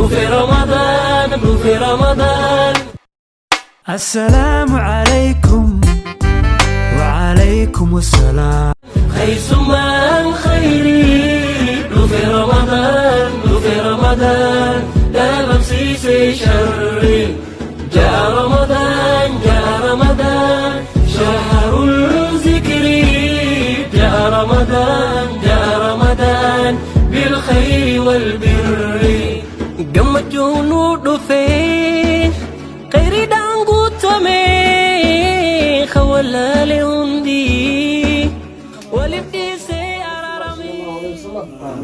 في رمضان في رمضان. السلام عليكم وعليكم السلام. خيس من خيري في رمضان في رمضان. لا بمسيس شري. جاء رمضان جاء رمضان شهر الذكر. جاء رمضان جاء رمضان بالخير والبر. قمت جنود فين خيري دانغو تمي خولا لهندي ولبدي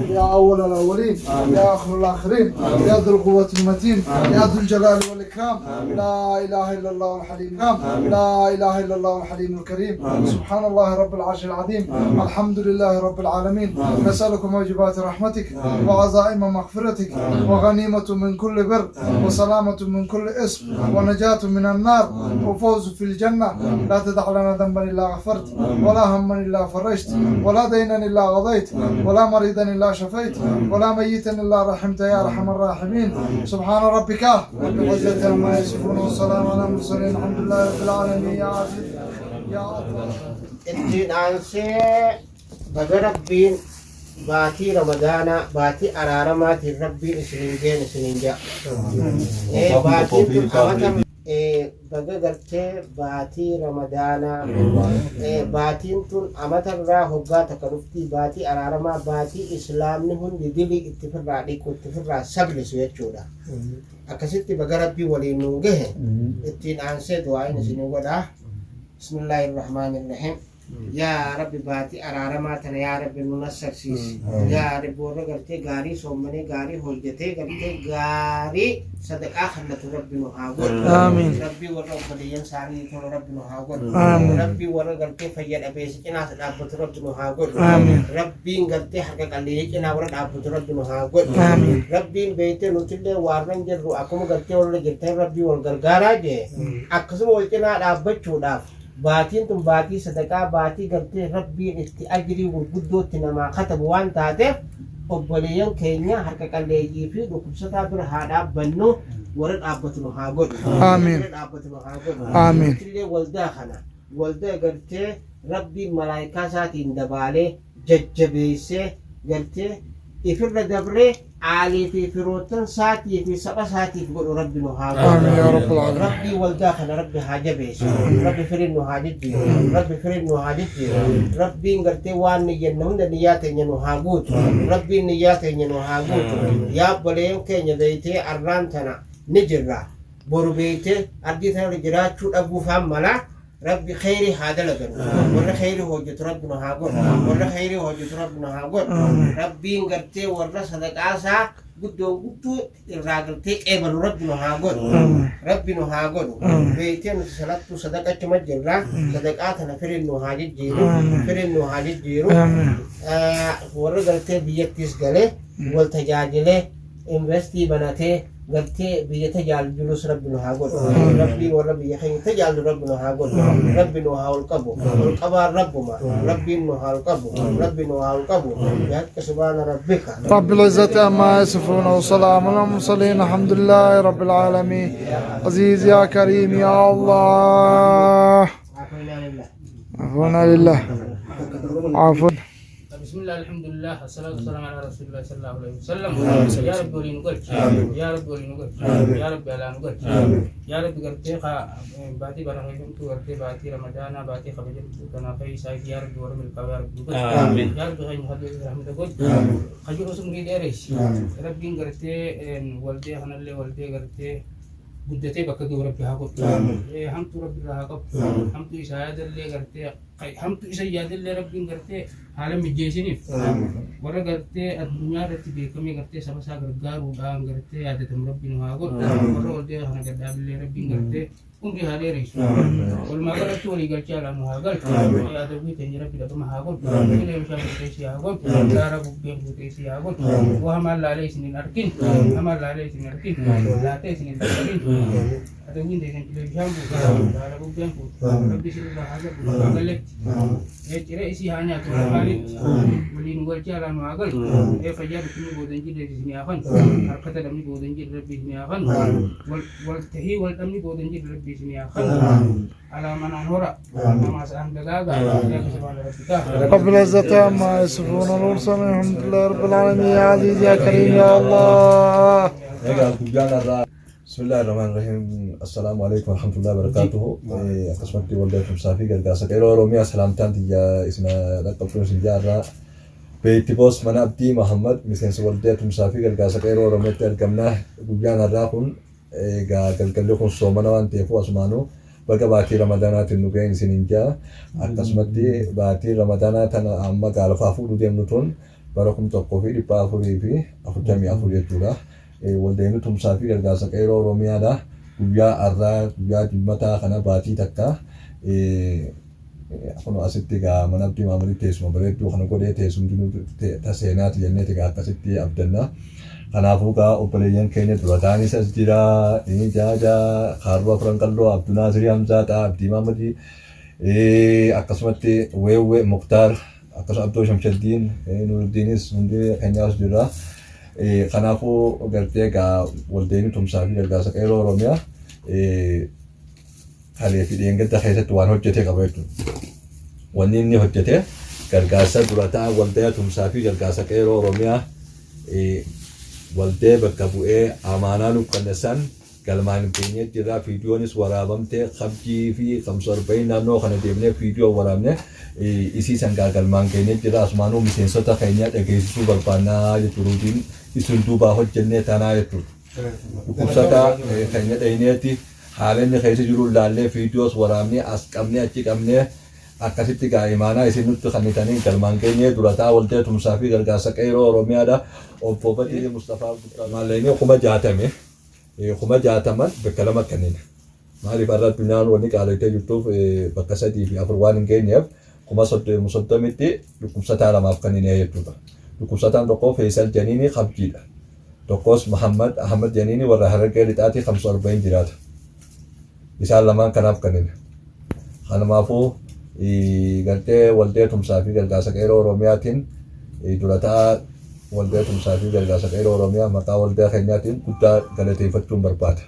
يا أول الأولين يا آخر الآخرين يا ذو القوة المتين يا ذو الجلال والإكرام. لا إله إلا الله الحليم الكريم. لا إله إلا الله الحليم الكريم. سبحان الله رب العرش العظيم. الحمد لله رب العالمين. نسألك موجبات رحمتك وعزائم مغفرتك وغنيمة من كل بر وسلامة من كل اسم ونجاة من النار وفوز في الجنة. لا تدع لنا ذنبا إلا غفرت ولا هما إلا فرجت ولا دينا إلا قضيت ولا مريضا إلا شفيت ولا ميتا إلا رحمت يا أرحم الراحمين. سبحان ربك رب العزة عما يصفون والسلام على المرسلين الحمد لله رب العالمين. يا عزيز يا الله. ittiin aansee baga rabbiin baatii ramadaanaa baatii araaramaatiin rabbiin isiniin geen isiniin ja'a. Baatiin tun amata baga gartee baatii ramadaanaa baatiin tun amatarraa hoggaa takka dhuftii baatii araaramaa baatii islaamni hundi dilii itti firraa dhiqu itti firraa saglisu jechuudha. Akkasitti baga rabbii waliin nuun gahe ittiin aansee du'aayin isiniin godhaa. Bismillaahi irrahmaani irrahiim. Yaa Rabbi baatii araaramaa tana yaa Rabbi nu nassarsiisi. Yaa Rabbi warra gartee gaarii soommanee gaarii hojjetee gartee gaarii sadaqaa kannatu Rabbi nu haa godhu. Rabbi warra obboleeyyan isaanii tolu Rabbi nu haa godhu. Rabbi warra gartee fayya dhabeessi cinaa dhaabbatu Rabbi nu haa godhu. Rabbiin gartee harka qalleeyyii cinaa warra dhaabbatu Rabbi nu haa godhu. Rabbiin beektee nutillee waarran jirru akkuma gartee warra jirtan Rabbii wal gargaaraa jee akkasuma wal cinaa dhaabbachuudhaaf. Baatiin tun baatii sadaqaa baatii gartee rabbiin itti ajrii gurguddootti namaa katabu waan taateef obboleeyyan keenya harka qalleeyyii fi dhukkubsataa bira haa dhaabbannu warra dhaabbatu nu haa godhu. Amiin. Illee waldaa kana waldaa gartee rabbiin malaayikaa isaatiin dabaalee jajjabeessee gartee ifirra dabree aalii fi firootan isaatii fi saba isaatiif godhu rabbi nu haa godhu. Rabbii waldaa kana rabbi haa jabeessu. Rabbi firin nu haa jijjiiru. Rabbi firin nu haa jijjiiru. Rabbiin gartee waan niyyanna hunda niyyaa teenya nu haa guutu. Rabbiin niyyaa teenya nu haa guutu. Yaa obboleeyyan keenya beeytee arraan tana ni jirra. Boru beeytee ardii tana jiraachuu dhabuufaan mala Rabbi khayri hada lagan warra khayri hojjetu Rabbi nu haa godhu. Warra khayri hojjetu Rabbi nu haa godhu. Rabbiin gartee warra sadaqaasaa guddoon guddoo irraa gartee qeebalu Rabbi nu haa godhu. Rabbi nu haa godhu. Beeytee nuti salattuu sadaqachuma jirra. Sadaqaa tana firin nu haa jijjiiru. Firin nu haa jijjiiru. Warra gartee biyyattis galee wal tajaajilee investii banatee gartee biyya tajaajilus Rabbi nu haa godhu. Rabbii warra biyya keenya tajaajilu Rabbi nu haa godhu. Rabbi nu haa ol qabu. Ol qabaan Rabbuma. Rabbiin nu haa ol qabu. Rabbi nu haa ol qabu. Bihaqqa subhaana rabbika. رب العزة عما يصفون وسلام على المرسلين الحمد لله رب العالمين. عزيز يا كريم يا الله. عفونا لله. عفوا. بسم الله الحمد لله والصلاة والسلام على رسول الله صلى الله عليه وسلم. يا رب ولي نقول يا رب ولي نقول يا رب على نقول يا رب قرتي باتي برهيم تو قرتي باتي رمضان باتي خبجت كنا في سايد يا رب ورم القوار آمين يا رب خير محمد رحمة الله خجور اسم ريد إيريش ربي قرتي والدي خنا اللي والدي قرتي بدتي بكدو ربي هاقب هم تو ربي هاقب هم تو إسحاد اللي قرتي هم تو إسحاد اللي ربي قرتي حالا مجيسينيف ورا قرتي الدنيا رتي بكمي قرتي سبا سا غرغار ودان قرتي عادة ربي هاقب ورا ولدي خنا قدام اللي ربي قرتي umri hari ris ulama kalau tu ligal cala muhagal ada buat yang rapi dapat muhagal ini macam itu siagon cara bukti bukti siagon wah amal lalai sini narkin amal lalai sini narkin lalai sini narkin ada buat yang kita jambu cara bukti yang rapi sini muhagal galak ciree isii haa nyaatu afaanitti waliin nu galchee alaa nu haa galchu fayyaa dhukkubni boodan jirre isin yaafan harkata dhabni boodan jirre rabbi isin yaafan wal tahii wal dhabni boodan jirre rabbi isin yaafan alaa manaan hora namaas aan dagaaga yaa subhaana rabbika رب العزة عما يصفون والمرسلين الحمد لله رب العالمين يا عزيز يا كريم يا الله. بسم الله الرحمن الرحيم. السلام عليكم ورحمة الله وبركاته. قسمت والدتكم صافي قال قاسك إيرو روميا سلامتان تيجا اسمها لقبتون سنجارة بيتي بوس من أبدي محمد مثل والدتكم صافي قال قاسك إيرو روميا تلقمنا بوجانا الراقون قال لكم صومنا وان تيفو أسمانو بقى باقي رمضانات النوغين سننجا قسمت باقي رمضانات أنا أما قال فافو ديم نتون بركم تقوفي لبافو في أخو جميع أخو يجورا والدين تمسافي gargaarsa qeerroo oromiyaadha guyyaa har'aa guyyaa dhimmataa kana baatii takka kun asitti gaa mana abdii maamilii teessuma bareedduu kana godhee teessumti taseenaati jenneeti gaa akkasitti abdanna kanaafuu gaa obboleeyyan keenya dura ta'anis as jira jaaja kaarroo afran qalloo abduu naasirii hamzaaxaa abdii maamilii akkasumatti weewwe muktaar akkasuma abdoo shamshaddiin nuurdiinis hundi keenyaas jira. kanaafuu gartee gaa waldeeni tumsaafi gargaarsa qeerroo oromiyaa kalee fi dheengadda keessatti waan hojjetee qaba jechuudha. Wanni inni hojjete gargaarsa dura ta'a waldee tumsaafi gargaarsa qeerroo oromiyaa waldee bakka bu'ee amaanaa nuuf qanneessan galmaan keenyatti jirra viidiyoonis waraabamtee qabjii fi kamsorbayin naannoo kana deemnee viidiyoo waraabne isii sangaa galmaan keenyatti jirra asumaanuu miseensota keenya dhageessisuu barbaannaa jechuudhaan isin duubaa hojjennee tanaa jechuudha. Dhukkubsata keenya dhayneeti haalenni keessa jiru laallee viidiyoos waraabnee as qabnee achi qabnee akkasitti gaa imaanaa isin nutti kannitanii galmaan keenya dura ta'a waldee tumsaa fi gargaarsa qeerroo oromiyaadha. Obbo Badii Mustafaa Maalleeni kuma 60 bakka lama kanneen maaliif har'a addunyaan wanni qaala'itee jirtuuf bakka 3 fi 4 waan hin geenyeef kuma 30tti dhukkubsataa lamaaf kanneen jechuudha. Dhukkubsataan tokko Feesal Janiini Qabjiidha. Tokkos Muhammad Ahmad Janiini warra Harargee Lixaatii 45 jiraata. Isaan lamaan kanaaf kanneen. Kanaafuu gartee waldee tumsaa fi gargaarsa qeerroo oromiyaatiin dura ta'a waldee tumsaa fi gargaarsa qeerroo oromiyaa maqaa waldee keenyaatiin guddaa galateeffachuun barbaada.